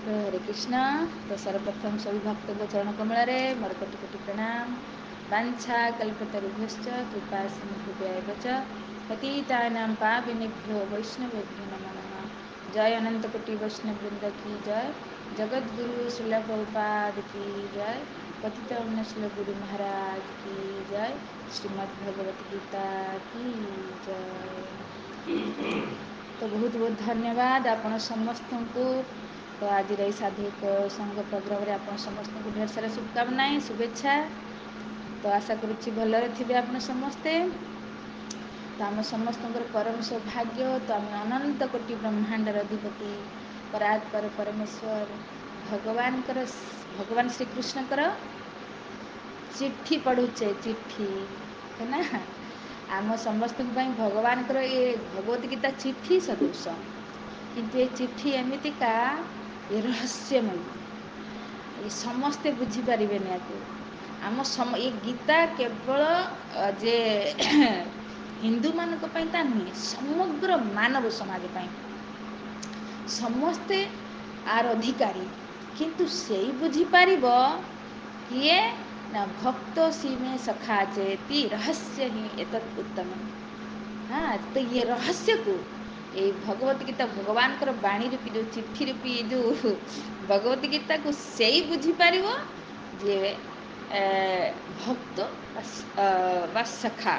ତ ହରେ କୃଷ୍ଣ। ତ ସର୍ବପ୍ରଥମ ସବୁ ଭକ୍ତଙ୍କ ଚରଣ କମଳରେ ମୋର କୋଟି କୋଟି ପ୍ରଣାମ। ବାଞ୍ଛା କଲ୍ପତରୁଭ୍ୟଶ୍ଚ କୃପା ସିନ୍ଧୁଭ୍ୟେବ ଚ ପତିତାନାଂ ପାବନେଭ୍ୟୋ ବୈଷ୍ଣବେଭ୍ୟୋ ନମୋ ନମଃ। ଜୟ ଅନନ୍ତ କୋଟି ବୈଷ୍ଣବ ବୃନ୍ଦ की जय। जगद्गुरु श्रील प्रभुपाद की जय। पतित पावन गुरु महाराज की जय। श्रीमद् भगवत गीता की जय। तो बहुत बहुत धन्यवाद आपण समस्तଙ୍କୁ। तो आज रही साधुक संघ प्रोग्राम आपण समस्त ढेर सारा शुभकामना शुभेच्छा। तो आशा करुच्ची भलरे थे आपण समस्ते। तो आम समस्त परम सौभाग्य। तो आम अनंत कोटि ब्रह्मांडर अधिपति परात्पर परमेश्वर भगवान श्रीकृष्णकर चिट्ठी पढ़ुचे चिट्ठी है ना। आम समस्त भगवान ये भगवत गीता चिट्ठी सदृश। किंतु ये चिट्ठी एमितिका ये रहस्यमयी। ये समस्ते बुझीपारे आम ये गीता केवल जे हिंदू मान नुहे समग्र मानव समाज पाई समस्ते आर अधिकारी। किंतु से बुझीपार किए ना भक्त सीमे सखा चेती रहस्य ही एतत् उत्तम। हाँ, तो ये रहस्य को ये भगवत गीता भगवान बाणी रूपी जो चिट्ठी रूपी जो भगवत गीता को से ही बुझीपार जे भक्त वा सखा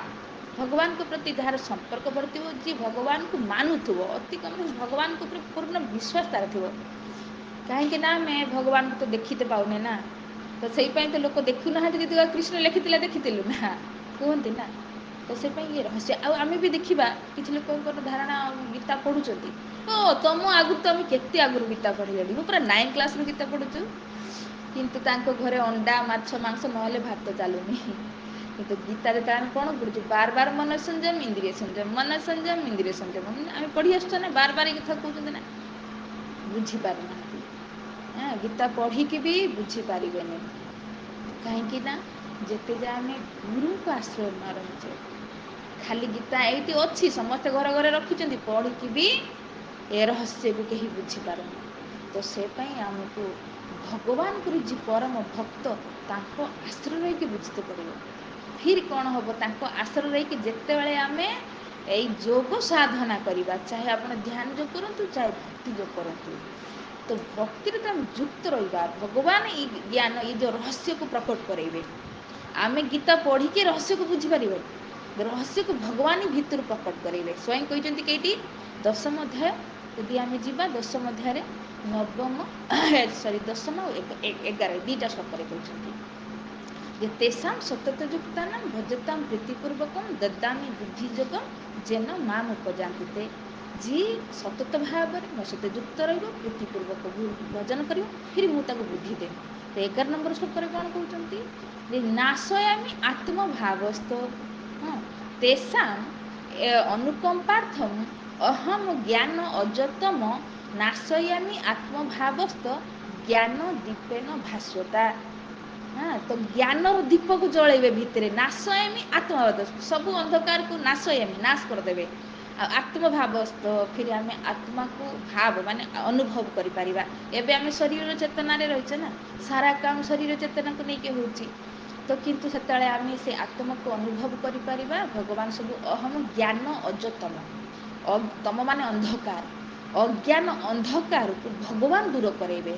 भगवान को प्रति जार संपर्क बढ़ती जी भगवान को मानुव अति कम भगवान को पूर्ण विश्वास तार थो। कहीं आम भगवान को तो देखते पाने ना। तो से तो लोक देखुना कृष्ण लिखी देखिलु ना कहते ना। तो से ये रहस्य आम भी देखा कि लोक धारणा गीता पढ़ुं तुम आगु तो आम के आगु गीता पढ़े मु पूरा 9 क्लास गीता पढ़ुचु। किंतु तांको घरे अंडा माछ मांस नहेले भात चलुनी। किंतु गीता जो कौन पढ़ुचु बार बार मन संयम इंद्रिय संयम मन संयम इंद्रिय संयम आम पढ़ी आस ना बार बार ये कथा कहते ना बुझीपार ना। गीता पढ़िकी भी बुझीपारे कहीं ना जिते जा आम गुरु को आश्रय न रहीचे खाली गीता ये अच्छी समस्ते घर घर रखिंट पढ़िकी भी ए रहस्य को कहीं बुझीपार। तो से आमको भगवान को जी परम भक्त तांको आश्रय रही बुझते पड़ो। फिर कौन हम तांको आश्रय रही जिते बड़े आम यही योग साधना करवा चाहे आप ध्यान योग करूँ चाहे भक्ति योग करूँ। तो भक्ति तो आम युक्त रहा भगवान ये ज्ञान ये जो रहस्य को प्रकट करेंगे। आम गीता पढ़िकी रहस्य को बुझीपार रहस्य को भगवान ही भितर प्रकट करेंगे। स्वयं कहते कईटी दशम अध्याय यदि आम जा दशम अध्याय नवम सॉरी दशम 11 2टा श्लोक कहते तेषां सततयुक्ता भजतां प्रीतिपूर्वक ददामी बुद्धियोगम जेन माम उपजाति ते। जी सतत भाव मो सहित युक्त प्रीतिपूर्वक भजन कर फिर मुझे बुद्धि दे। तो 11 नंबर श्लोक कौन कहते नाशयामि आत्मभावस्थ तेषां अनुकंपार्थम अहम ज्ञान अजतम नाशयामि आत्मभावस्थ ज्ञान दीपेन भास्वता। हाँ, तो ज्ञानर दीप को जलैबे भितर नाशयामि आत्मभाव सबू अंधकार को नाशयामि नाश करदेवे आत्मभावस्थ फिर आम आत्मा को भाव माने अनुभव करें। एवं आम शरीर चेतना रहीचे ना सारा काम शरीर चेतना को लेकिन होची। तो किंतु से आम से आत्मा को अनुभव करें भगवान सब अहम ज्ञान अजतम तम माने अंधकार अज्ञान अंधकार को भगवान दूर करेंगे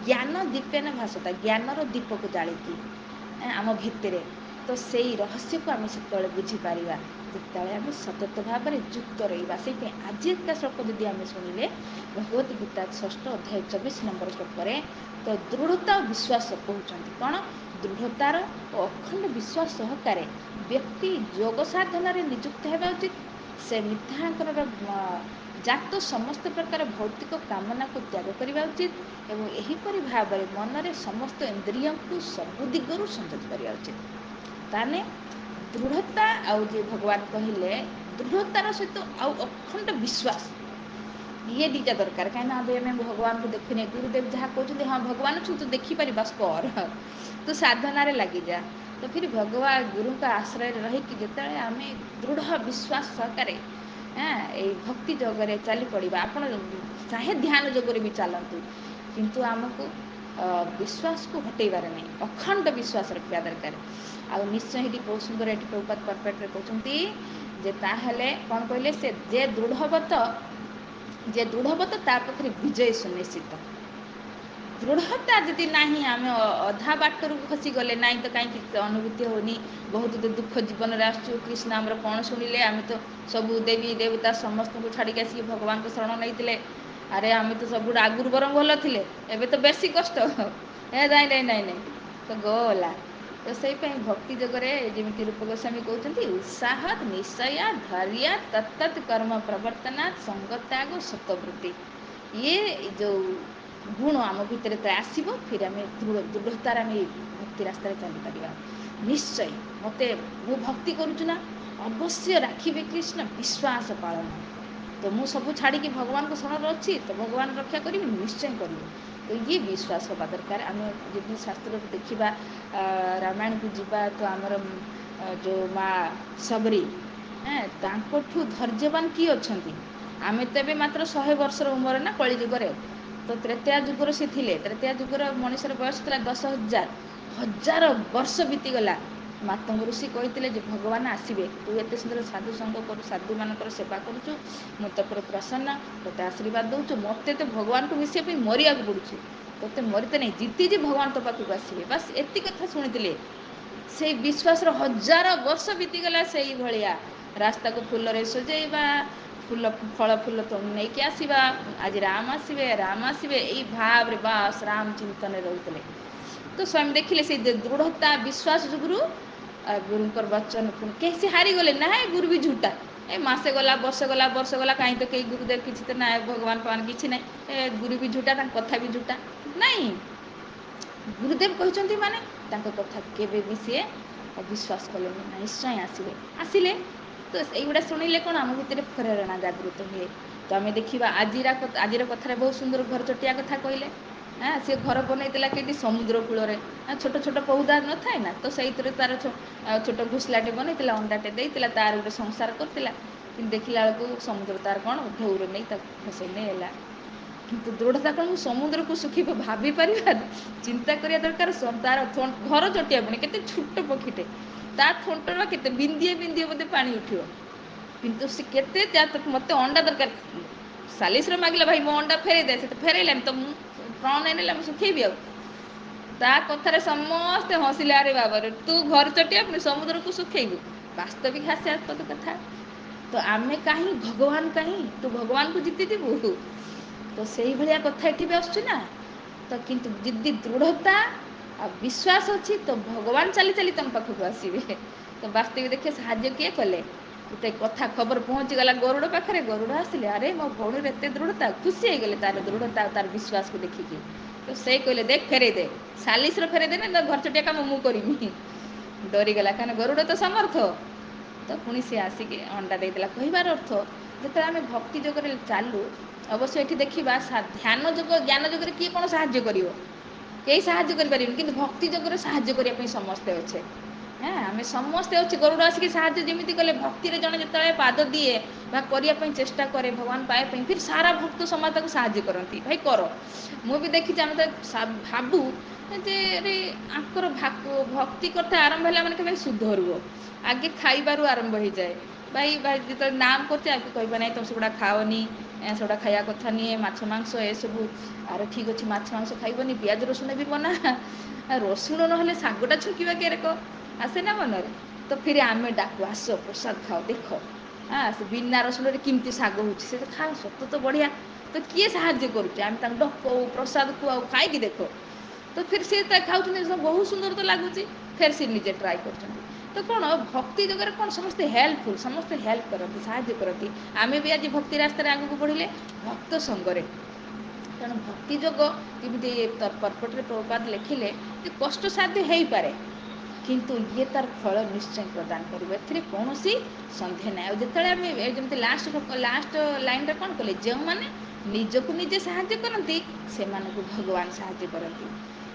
ज्ञान दीपेन भासता ज्ञानर दीप को जालिकी आम भितर। तो से रहस्य को आम से बुझीपार जिते आम सतत भाव में युक्त रहा से आज का श्लोक जदि आम शुणिले भगवत गीता 6 अध्याय 24 नंबर श्लोक तो दृढ़ता और विश्वास कहते कौन दृढ़तार और अखंड विश्वास सहकारे व्यक्ति योग साधन नियुक्त होगा उचित। से मिथ्याकर जात समस्त प्रकार भौतिक कामना को त्याग करने उचित एवं एहीपरि भाव में मन में समस्त इंद्रिय को सबु दिगरु संयत करने उचित। ताने दृढ़ता आउ जे भगवान कहले दृढ़तार सहित आउ अखंड विश्वास ये दीटा दरकार कहीं आम भगवान को देखुने गुरुदेव जहाँ कहते हाँ भगवान अच्छे तू देखिपार बस कर तू साधन लगी जा। तो फिर भगवान गुरु का आश्रय रही जिते आम दृढ़ विश्वास सहकार भक्ति जगह चली पड़ा आप चाहे ध्यान जगह भी चलतु କିନ୍ତୁ ଆମକୁ ବିଶ୍ୱାସକୁ ହଟେଇବାର ନାହିଁ, ଅଖଣ୍ଡ ବିଶ୍ୱାସ ରଖିବା ଦରକାର। ଆଉ ନିଶ୍ଚୟ ଏଠି ବହୁତ ସୁନ୍ଦର ଏଠି ପ୍ରଭୁପାଦ ପରଫେକ୍ଟରେ କହୁଛନ୍ତି ଯେ ତାହେଲେ କ'ଣ କହିଲେ, ସେ ଯେ ଦୃଢ଼ବତ ତା ପାଖରେ ବିଜୟ ସୁନିଶ୍ଚିତ। ଦୃଢ଼ତା ଯଦି ନାହିଁ, ଆମେ ଅଧା ବାଟରୁ ଖସିଗଲେ, ନାହିଁ ତ କାହିଁକି ଅନୁଭୂତି ହେଉନି, ବହୁତ ଦୁଃଖ ଜୀବନରେ ଆସୁଛୁ, କୃଷ୍ଣ ଆମର କ'ଣ ଶୁଣିଲେ, ଆମେ ତ ସବୁ ଦେବୀ ଦେବତା ସମସ୍ତଙ୍କୁ ଛାଡ଼ିକି ଆସିକି ଭଗବାନଙ୍କ ଶରଣ ନେଇଥିଲେ, ଆରେ ଆମେ ତ ସବୁଠୁ ଆଗରୁ ବରଂ ଭଲ ଥିଲେ, ଏବେ ତ ବେଶୀ କଷ୍ଟ, ନାଇଁ ତ ଗଲା। ତ ସେଇପାଇଁ ଭକ୍ତି ଯୋଗରେ ଯେମିତି ରୂପ ଗୋସ୍ୱାମୀ କହୁଛନ୍ତି, ଉତ୍ସାହ ନିଶ୍ଚୟ ଧୈର୍ଯ୍ୟ ତତ୍ତତ୍ କର୍ମ ପ୍ରବର୍ତ୍ତନାତ୍ ସଙ୍ଗତ୍ୟାଗ ସତ୍ବୃତ୍ତି, ଇଏ ଯେଉଁ ଗୁଣ ଆମ ଭିତରେ ତ ଆସିବ, ଫିର ଆମେ ଦୃଢ଼ତାରେ ଆମେ ଭକ୍ତି ରାସ୍ତାରେ ଚାଲିପାରିବା। ନିଶ୍ଚୟ ମୁଁ ଭକ୍ତି କରୁଛୁ ନା, ଅବଶ୍ୟ ରାଖିବେ କୃଷ୍ଣ ବିଶ୍ୱାସ ପାଳନ। ତ ମୁଁ ସବୁ ଛାଡ଼ିକି ଭଗବାନଙ୍କ ଶରଣରେ ଅଛି, ତ ଭଗବାନ ରକ୍ଷା କରିବି, ନିଶ୍ଚୟ କରିବି। ତ ଇଏ ବିଶ୍ୱାସ ହେବା ଦରକାର। ଆମେ ଯଦି ଶାସ୍ତ୍ରକୁ ଦେଖିବା, ରାମାୟଣକୁ ଯିବା, ତ ଆମର ଯେଉଁ ମା ସବରୀ, ତାଙ୍କଠୁ ଧୈର୍ଯ୍ୟବାନ କିଏ ଅଛନ୍ତି? ଆମେ ତ ଏବେ ମାତ୍ର 100 ବର୍ଷର ଉମର ନା କଳି ଯୁଗରେ, ତ ତ୍ରେତୟା ଯୁଗରେ ସେ ଥିଲେ। ତ୍ରେତୟା ଯୁଗର ମଣିଷର ବୟସ ଥିଲା 10,000 ବର୍ଷ ବିତିଗଲା। ମାତଙ୍ଗ ଋଷି କହିଥିଲେ ଯେ ଭଗବାନ ଆସିବେ, ତୁ ଏତେ ସୁନ୍ଦର ସାଧୁ ସଙ୍ଗ କରୁ, ସାଧୁମାନଙ୍କର ସେବା କରୁଛୁ, ମୁଁ ତୋ ଉପରେ ପ୍ରସନ୍ନ, ତୋତେ ଆଶୀର୍ବାଦ ଦେଉଛୁ, ମୋତେ ତ ଭଗବାନଙ୍କୁ ମିଶିବା ପାଇଁ ମରିବାକୁ ପଡ଼ୁଛି, ତୋତେ ମରିତେ ନାହିଁ, ଜିତିଛି ଭଗବାନ ତୋ ପାଖକୁ ଆସିବେ। ବାସ୍ ଏତିକି କଥା ଶୁଣିଥିଲେ। ସେଇ ବିଶ୍ୱାସର 1000 ବର୍ଷ ବିତିଗଲା। ସେଇଭଳିଆ ରାସ୍ତାକୁ ଫୁଲରେ ସଜେଇବା, ଫଳ ଫୁଲ ନେଇକି ଆସିବା, ଆଜି ରାମ ଆସିବେ, ଏଇ ଭାବରେ ବାସ୍ ରାମ ଚିନ୍ତନରେ ରହୁଥିଲେ। ତ ସ୍ୱାମୀ ଦେଖିଲେ ସେଇ ଦୃଢ଼ତା ବିଶ୍ୱାସ ଯୋଗୁରୁ ଗୁରୁଙ୍କର ବଚନ କେହି ସେ ହାରିଗଲେ ନାହିଁ। ଗୁରୁ ବି ଝୁଟା, ମାସେ ଗଲା, ବର୍ଷ ଗଲା, କାହିଁ ତ କେହି ଗୁରୁଦେବ କିଛି ତ ନାହିଁ, ଭଗବାନ କିଛି ନାହିଁ, ଗୁରୁ ବି ଝୁଟା, ତାଙ୍କ କଥା ବି ଝୁଟା। ନାହିଁ, ଗୁରୁଦେବ କହିଛନ୍ତି ମାନେ ତାଙ୍କ କଥା କେବେ ବି ସିଏ ଅବିଶ୍ୱାସ କଲେନି, ନିଶ୍ଚୟ ଆସିଲେ। ତ ଏଇଗୁଡ଼ା ଶୁଣିଲେ କ'ଣ ଆମ ଭିତରେ ପ୍ରେରଣା ଜାଗୃତ ହୁଏ। ତ ଆମେ ଦେଖିବା ଆଜିର କଥାରେ ବହୁତ ସୁନ୍ଦର ଘର ଚଟିଆ କଥା କହିଲେ। ସେ ଘର ବନେଇଥିଲା କେଠି? ସମୁଦ୍ର କୂଳରେ। ଛୋଟ ଛୋଟ ପୌଦା ନଥାଏ ନା, ତ ସେଇଥିରେ ତାର ଛୋଟ ଘୋସଲାଟେ ବନେଇଥିଲା, ଅଣ୍ଡାଟେ ଦେଇଥିଲା, ତାର ଗୋଟେ ସଂସାର କରିଥିଲା। କିନ୍ତୁ ଦେଖିଲା ବେଳକୁ ସମୁଦ୍ର ତାର କ'ଣ ଢଉରେ ନେଇ ତାକୁ ଖସେଇ ନେଇଗଲା। କିନ୍ତୁ ଦୃଢ଼ତା କ'ଣ? ସମୁଦ୍ରକୁ ଶୁଖି ଭାବିପାରିବା, ଚିନ୍ତା କରିବା ଦରକାର। ତାର ଘର ଚଟିଆ ପୁଣି କେତେ ଛୋଟ ପକ୍ଷୀଟେ, ତା ଥଣ୍ଟର କେତେ ବିନ୍ଦିଏ ବୋଧେ ପାଣି ଉଠିବ, କିନ୍ତୁ ସେ କେତେ ମୋତେ ଅଣ୍ଡା ଦରକାର, ସାଲିସରେ ମାଗିଲା, ଭାଇ ମୋ ଅଣ୍ଡା ଫେରେଇ ଦେ, ସେ ତ ଫେରେଇଲାନି, ତ ମୁଁ କ'ଣ ନେଲା, ମୁଁ ଶୁଖେଇବି ଆଉ? ତା କଥାରେ ସମସ୍ତେ ହସିଲେ, ଆରେ ବାବାରେ, ତୁ ଘର ଚଟିଆ ପୁଣି ସମୁଦ୍ରକୁ ଶୁଖେଇବୁ? ବାସ୍ତବିକ ହାସ୍ୟାସ୍ପଦ କଥା। ତ ଆମେ କାହିଁ, ଭଗବାନ କାହିଁ, ତୁ ଭଗବାନକୁ ଜିତିଯିବୁ? ତ ସେଇଭଳିଆ କଥା ଏଠି ବି ଆସୁଛି ନା। ତ କିନ୍ତୁ ଯଦି ଦୃଢ଼ତା ଆଉ ବିଶ୍ୱାସ ଅଛି, ତ ଭଗବାନ ଚାଲି ତମ ପାଖକୁ ଆସିବେ। ତ ବାସ୍ତବିକ ଦେଖିବେ ସାହାଯ୍ୟ କିଏ କଲେ? ଗୋଟେ କଥା ଖବର ପହଞ୍ଚିଗଲା ଗରୁଡ଼ ପାଖରେ, ଗରୁଡ଼ ଆସିଲେ, ଆରେ ମୋ ଭଉଣୀର ଏତେ ଦୃଢ଼ତା, ଖୁସି ହେଇଗଲେ ତାର ଦୃଢ଼ତା ଆଉ ତାର ବିଶ୍ୱାସକୁ ଦେଖିକି। ତ ସେ କହିଲେ, ଦେଖ ଫେରେଇ ଦେ, ସାଲିସର ଫେରେଇ ଦେନେ ତ ଘର ଚଟିଆ କାମ ମୁଁ କରିବି। ଡରିଗଲା, କାରଣ ଗରୁଡ଼ ତ ସମର୍ଥ। ତ ପୁଣି ସେ ଆସିକି ଅଣ୍ଡା ଦେଇଦେଲା। କହିବାର ଅର୍ଥ, ଯେତେବେଳେ ଆମେ ଭକ୍ତି ଯୋଗରେ ଚାଲୁ, ଅବଶ୍ୟ ଏଠି ଦେଖିବା ଧ୍ୟାନ ଯୋଗ, ଜ୍ଞାନ ଯୋଗରେ କିଏ କ'ଣ ସାହାଯ୍ୟ କରିବ? କେହି ସାହାଯ୍ୟ କରିପାରିବେନି, କିନ୍ତୁ ଭକ୍ତି ଯୋଗରେ ସାହାଯ୍ୟ କରିବା ପାଇଁ ସମସ୍ତେ ଅଛେ। ଆମେ ସମସ୍ତେ ଅଛି। ଗରୁଡ଼ ଆସିକି ସାହାଯ୍ୟ ଯେମିତି କଲେ, ଭକ୍ତିରେ ଜଣେ ଯେତେବେଳେ ପାଦ ଦିଏ ବା କରିବା ପାଇଁ ଚେଷ୍ଟା କରେ ଭଗବାନ ପାଇବା ପାଇଁ, ଫିର୍ ସାରା ଭକ୍ତ ସମାଜ ତାକୁ ସାହାଯ୍ୟ କରନ୍ତି, ଭାଇ କର। ମୁଁ ବି ଦେଖିଛି, ଆମେ ତ ଭାବୁ ଯେ ଆଙ୍କର ଭକ୍ତି କଥା ଆରମ୍ଭ ହେଲା ମାନେ କେବେ ସୁଧରୁଅ, ଆଗେ ଖାଇବାରୁ ଆରମ୍ଭ ହେଇଯାଏ। ଭାଇ ଯେତେବେଳେ ନାମ କରୁଛେ, ଆଗେ କହିବା ନାହିଁ ତମେ ସେଗୁଡ଼ା ଖାଅନି, ସେଗୁଡ଼ା ଖାଇବା କଥା ନିଏ, ମାଛ ମାଂସ ଏସବୁ, ଆରେ ଠିକ୍ ଅଛି, ମାଛ ମାଂସ ଖାଇବନି, ପିଆଜ ରସୁଣ ବି ମନା, ରସୁଣ ନହେଲେ ଶାଗଟା ଛୁଙ୍କିବା କେରକ ଆସେ ନା ମନରେ। ତ ଫିର ଆମେ ଡାକୁ, ଆସ ପ୍ରସାଦ ଖାଅ, ଦେଖ ସେ ବିନା ରସୁଣରେ କେମିତି ଶାଗ ହେଉଛି, ସେ ଖାଅ, ସତ ତ ବଢ଼ିଆ। ତ କିଏ ସାହାଯ୍ୟ କରୁଛି? ଆମେ ତାଙ୍କୁ ଡକଉ, ପ୍ରସାଦ ଖୁଆଉ, ଖାଇକି ଦେଖ। ତ ଫିର ସେ ଖାଉଛନ୍ତି, ବହୁତ ସୁନ୍ଦର ତ ଲାଗୁଛି, ଫେର ସେ ନିଜେ ଟ୍ରାଏ କରୁଛନ୍ତି। ତ କ'ଣ ଭକ୍ତି ଜାଗାରେ କ'ଣ ସମସ୍ତେ ହେଲ୍ପଫୁଲ୍, ସମସ୍ତେ ହେଲ୍ପ କରନ୍ତି, ସାହାଯ୍ୟ କରନ୍ତି। ଆମେ ବି ଆଜି ଭକ୍ତି ରାସ୍ତାରେ ଆଗକୁ ବଢ଼ିଲେ ଭକ୍ତ ସଙ୍ଗରେ। ତେଣୁ ଭକ୍ତି ଯୋଗ ଯେମିତି ପର୍ପଟରେ ପ୍ରଭୁପାଦ ଲେଖିଲେ ଯେ କଷ୍ଟସାଧ୍ୟ ହେଇପାରେ, କିନ୍ତୁ ଇଏ ତାର ଫଳ ନିଶ୍ଚୟ ପ୍ରଦାନ କରିବ, ଏଥିରେ କୌଣସି ସନ୍ଦେହ ନାହିଁ। ଆଉ ଯେତେବେଳେ ଆମେ ଯେମିତି ଲାଷ୍ଟ ଲାଇନ୍ରେ କ'ଣ କଲେ, ଯେଉଁମାନେ ନିଜକୁ ନିଜେ ସାହାଯ୍ୟ କରନ୍ତି ସେମାନଙ୍କୁ ଭଗବାନ ସାହାଯ୍ୟ କରନ୍ତି।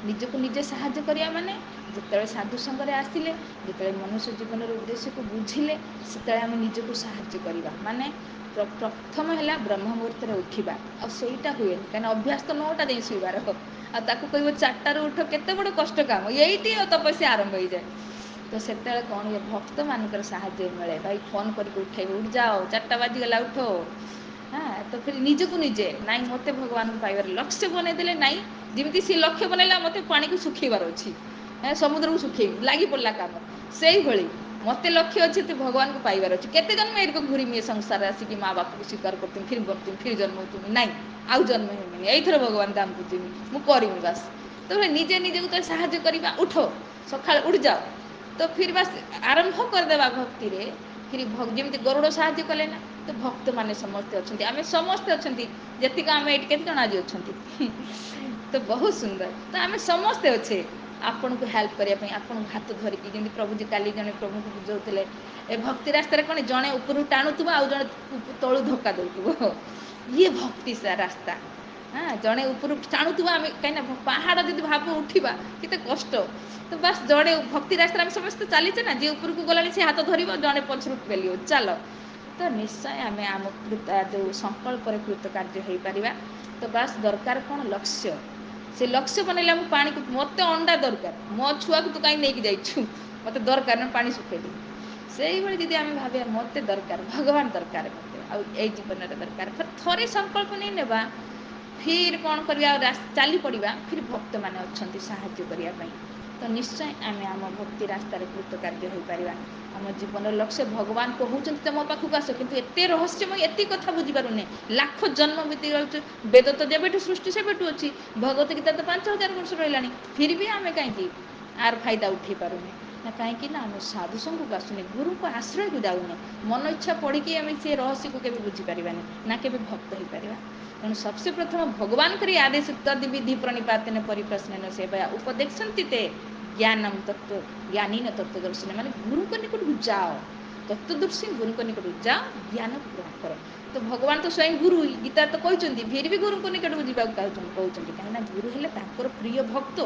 ନିଜକୁ ନିଜେ ସାହାଯ୍ୟ କରିବା ମାନେ ଯେତେବେଳେ ସାଧୁ ସଙ୍ଗରେ ଆସିଲେ, ଯେତେବେଳେ ମନୁଷ୍ୟ ଜୀବନର ଉଦ୍ଦେଶ୍ୟକୁ ବୁଝିଲେ, ସେତେବେଳେ ଆମେ ନିଜକୁ ସାହାଯ୍ୟ କରିବା। ମାନେ ପ୍ରଥମ ହେଲା ବ୍ରହ୍ମ ମୁହୂର୍ତ୍ତରେ ଉଠିବା, ଆଉ ସେଇଟା ହୁଏନି, କାହିଁକିନା ଅଭ୍ୟାସ ତ 9ଟା ଯାଏଁ ଶୋଇବାର, ଆଉ ତାକୁ କହିବ 4ଟାରୁ ଉଠ, କେତେ ବଡ଼ କଷ୍ଟ କାମ, ଏଇଠି ଆଉ ତପସ୍ୟା ଆରମ୍ଭ ହେଇଯାଏ। ତ ସେତେବେଳେ କ'ଣ ହୁଏ, ଭକ୍ତମାନଙ୍କର ସାହାଯ୍ୟ ମିଳେ। ଭାଇ ଫୋନ୍ କରିକି ଉଠେଇବେ, ଉଠି ଯାଅ, 4ଟା ବାଜିଗଲା, ଉଠ। ତ ଫେର ନିଜକୁ ନିଜେ, ନାଇଁ ମୋତେ ଭଗବାନଙ୍କୁ ପାଇବାର ଲକ୍ଷ୍ୟ ବନେଇଦେଲେ, ନାଇଁ ଯେମିତି ସେ ଲକ୍ଷ୍ୟ ବନେଇଲା ମୋତେ ପାଣିକୁ ଶୁଖେଇବାର ଅଛି, ସମୁଦ୍ରକୁ ଶୁଖେଇବି, ଲାଗି ପଡ଼ିଲା କାମ। ସେଇଭଳି ମୋତେ ଲକ୍ଷ୍ୟ ଅଛି, ତୁ ଭଗବାନଙ୍କୁ ପାଇବାର ଅଛି। କେତେ ଜନ୍ମ ଏଇଠି ଘୁରିମି ଏ ସଂସାରରେ ଆସିକି, ମା ବାପକୁ ସ୍ୱୀକାର କରୁଥିଲି, ଫିର୍ ମରୁଥିଲି, ଫିର୍ ଜନ୍ମ ହେଉଥିଲି, ନାଇଁ ଆଉ ଜନ୍ମ ହେବିନି, ଏଇଥର ଭଗବାନ ଧାମକୁ ଯିବି, ମୁଁ କରିବି ବାସ୍। ତ ନିଜେ ନିଜକୁ ତ ସାହାଯ୍ୟ କରିବା, ଉଠ ସକାଳେ ଉଠିଯାଅ, ତ ଫିର୍ ବାସ୍ ଆରମ୍ଭ କରିଦେବା ଭକ୍ତିରେ। ଫିର୍ ଯେମିତି ଗରୁଡ଼ ସାହାଯ୍ୟ କଲେ ନା, ତ ଭକ୍ତମାନେ ସମସ୍ତେ ଅଛନ୍ତି, ଆମେ ସମସ୍ତେ ଅଛନ୍ତି, ଯେତିକି ଆମେ ଏଇଠି କେତେ ଜଣ ଆଜି ଅଛନ୍ତି, ତ ବହୁତ ସୁନ୍ଦର। ତ ଆମେ ସମସ୍ତେ ଅଛେ ଆପଣଙ୍କୁ ହେଲ୍ପ କରିବା ପାଇଁ, ଆପଣଙ୍କୁ ହାତ ଧରିକି, ଯେମିତି ପ୍ରଭୁଜୀ କାଲି ଜଣେ ପ୍ରଭୁଙ୍କୁ ବୁଝାଉଥିଲେ, ଏ ଭକ୍ତି ରାସ୍ତାରେ କ'ଣ ଜଣେ ଉପରୁ ଟାଣୁଥିବ, ଆଉ ଜଣେ ତଳୁ ଧକ୍କା ଦେଉଥିବ, ଇଏ ଭକ୍ତି ରାସ୍ତା। ଜଣେ ଉପରୁ ଟାଣୁଥିବ, ଆମେ କାହିଁକିନା ପାହାଡ଼ ଯଦି ଭାବ ଉଠିବା କେତେ କଷ୍ଟ, ତ ବାସ୍ ଜଣେ ଭକ୍ତି ରାସ୍ତାରେ ଆମେ ସମସ୍ତେ ଚାଲିଛେ ନା, ଯିଏ ଉପରକୁ ଗଲାଣି ସେ ହାତ ଧରିବ, ଜଣେ ପଛରୁ ପେଲିବ, ଚାଲ। ତ ନିଶ୍ଚୟ ଆମେ ଆମ ଯେଉଁ ସଂକଳ୍ପରେ କୃତକାର୍ଯ୍ୟ ହୋଇପାରିବା। ତ ବାସ୍ ଦରକାର କ'ଣ, ଲକ୍ଷ୍ୟ। ସେ ଲକ୍ଷ୍ୟ ବନେଇଲେ ମୁଁ ପାଣିକୁ, ମୋତେ ଅଣ୍ଡା ଦରକାର, ମୋ ଛୁଆକୁ ତୁ କାହିଁ ନେଇକି ଯାଇଛୁ, ମୋତେ ଦରକାର ନା ପାଣି ଶୁଖେଇଲି। ସେଇଭଳି ଯଦି ଆମେ ଭାବିବା ମୋତେ ଦରକାର, ଭଗବାନ ଦରକାର ମୋତେ, ଆଉ ଏଇ ଜୀବନରେ ଦରକାର, ଥରେ ସଂକଳ୍ପ ନେଇ ନେବା, ଫିର୍ କ'ଣ କରିବା, ଆଉ ଚାଲି ପଡ଼ିବା, ଫିର୍ ଭକ୍ତମାନେ ଅଛନ୍ତି ସାହାଯ୍ୟ କରିବା ପାଇଁ। ତ ନିଶ୍ଚୟ ଆମେ ଆମ ଭକ୍ତି ରାସ୍ତାରେ କୃତକାର୍ଯ୍ୟ ହୋଇପାରିବା। ଆମ ଜୀବନର ଲକ୍ଷ୍ୟ, ଭଗବାନ କହୁଛନ୍ତି ତ ମୋ ପାଖକୁ ଆସ, କିନ୍ତୁ ଏତେ ରହସ୍ୟମୟ, ଏତିକି କଥା ବୁଝିପାରୁନି, ଲାଖ ଜନ୍ମ ବିତି ଯାଉଛି, ବେଦ ତ ଯେବେଠୁ ସୃଷ୍ଟି ସେବେଠୁ ଅଛି, ଭଗବତ ଗୀତା ତ 5000 ବର୍ଷ ରହିଲାଣି, ଫିର୍ ବି ଆମେ କାହିଁକି ଆର ଫାଇଦା ଉଠାଇ ପାରୁନେ, ନା କାହିଁକି ନା ଆମେ ସାଧୁସଙ୍ଗକୁ ଆସୁନେ, ଗୁରୁଙ୍କ ଆଶ୍ରୟକୁ ଯାଉନେ, ମନ ଇଚ୍ଛା ପଢ଼ିକି ଆମେ ସେ ରହସ୍ୟକୁ କେବେ ବୁଝିପାରିବାନି, ନା କେବେ ଭକ୍ତ ହୋଇପାରିବା। ତେଣୁ ସବସେ ପ୍ରଥମ ଭଗବାନଙ୍କର ଆଦେଶ, ତଦ୍ବିଧି ପ୍ରଣିପାତେନ ପରିପ୍ରଶ୍ନେନ ସେବୟା ଉପଦେଶନ୍ତି ତେ ଜ୍ଞାନମ୍ ତତ୍ତ୍ୱ ଜ୍ଞାନୀନ ତତ୍ତ୍ୱଦର୍ଶିନ। ମାନେ ଗୁରୁଙ୍କ ନିକଟକୁ ଯାଅ, ତତ୍ତ୍ୱଦର୍ଶୀ ଗୁରୁଙ୍କ ନିକଟକୁ ଯାଅ, ଜ୍ଞାନ ଗ୍ରହଣ କର। ତ ଭଗବାନ ତ ସ୍ୱୟଂ ଗୁରୁ, ଗୀତା ତ କହିଛନ୍ତି, ଫିର୍ ବି ଗୁରୁଙ୍କ ନିକଟକୁ ଯିବାକୁ କହୁଛନ୍ତି, କାହିଁକିନା ଗୁରୁ ହେଲେ ତାଙ୍କର ପ୍ରିୟ ଭକ୍ତ।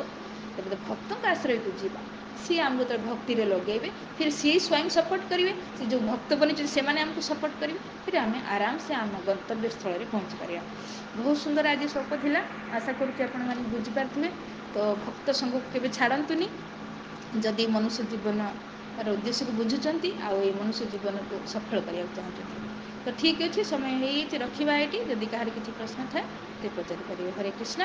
ତେବେ ଭକ୍ତଙ୍କ ଆଶ୍ରୟକୁ ଯିବା, ସିଏ ଆମକୁ ଯେତେବେଳେ ଭକ୍ତିରେ ଲଗେଇବେ, ଫିର୍ ସିଏ ସ୍ୱୟଂ ସପୋର୍ଟ କରିବେ, ସେ ଯେଉଁ ଭକ୍ତ ବନିଛନ୍ତି ସେମାନେ ଆମକୁ ସପୋର୍ଟ କରିବେ, ଫିର୍ ଆମେ ଆରାମସେ ଆମ ଗନ୍ତବ୍ୟ ସ୍ଥଳରେ ପହଞ୍ଚିପାରିବା। ବହୁତ ସୁନ୍ଦର ଆଜି ଶ୍ଲୋକ ଥିଲା, ଆଶା କରୁଛି ଆପଣମାନେ ବୁଝିପାରିଥିବେ। ତ ଭକ୍ତ ସଙ୍ଗକୁ କେବେ ଛାଡ଼ନ୍ତୁନି, ଯଦି ମନୁଷ୍ୟ ଜୀବନର ଉଦ୍ଦେଶ୍ୟକୁ ବୁଝୁଛନ୍ତି, ଆଉ ଏଇ ମନୁଷ୍ୟ ଜୀବନକୁ ସଫଳ କରିବାକୁ ଚାହୁଁଛନ୍ତି। ତ ଠିକ୍ ଅଛି, ସମୟ ହେଇଯାଇଛି, ରଖିବା ଏଇଠି। ଯଦି କାହାର କିଛି ପ୍ରଶ୍ନ ଥାଏ ତ ପଚାରିପାରିବେ। ହରେ କୃଷ୍ଣ।